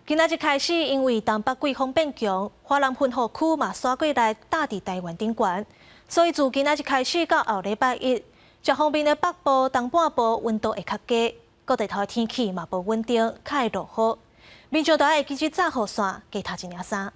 今仔日开始，因为东北季风变强，华南喷雨区嘛刷过来打伫台湾顶悬，所以自今仔日开始到后礼拜一，这方面的北部、东半部温度会较低，各地头的天气嘛无稳定，较会落雨。民众都爱记起早雨伞，加头一领衫。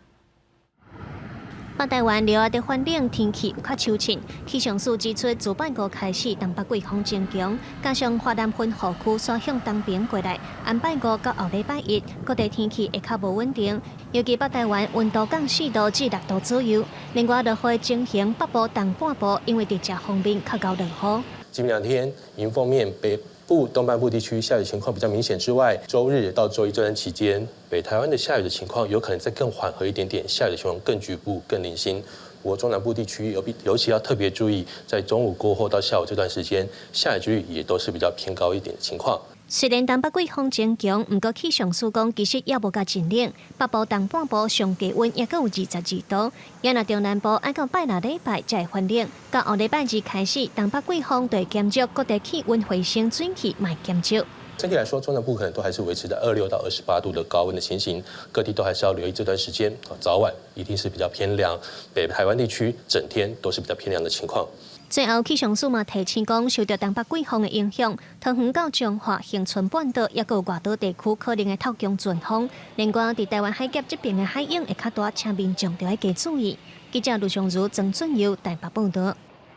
北台湾了后的反冷，天气有较秋晴。气象署指出，自拜五开始，东北季风增强，加上华南喷雨区刷向东边过来，安拜五到后礼拜一，各地天气会较无稳定，尤其北台湾温度降4度至6度左右。另外，落雨情形北部、东半部因为伫这方面较高落雨。今明两天迎风面北部、东半部地区下雨情况比较明显之外，周日到周一这段期间，北台湾的下雨的情况有可能再更缓和一点点，下雨的情况更局部、更零星。不过中南部地区尤其要特别注意，在中午过后到下午这段时间，下雨几率也都是比较偏高一点的情况。虽然东北季风增强，不过气象署讲其实也无甲真冷，北部、东半部上低温也阁有22度，也若中南部爱到拜六礼拜才会反冷，到后礼拜二开始，东北季风就会减弱，各地气温回升，水气嘛减少。整体来说，中南部可能都还是维持在26到28度的高温的情形，各地都还是要留意这段时间早晚一定是比较偏凉，北台湾地区整天都是比较偏凉的情况。最后，气象署嘛提醒讲，受到东北季风的影响，桃园到彰化、恒春半岛，也有外岛地区可能会透强阵风。另外，伫台湾海峡这边的海涌会较大，请民众要加注意。记者卢尚如、曾俊佑台北报道。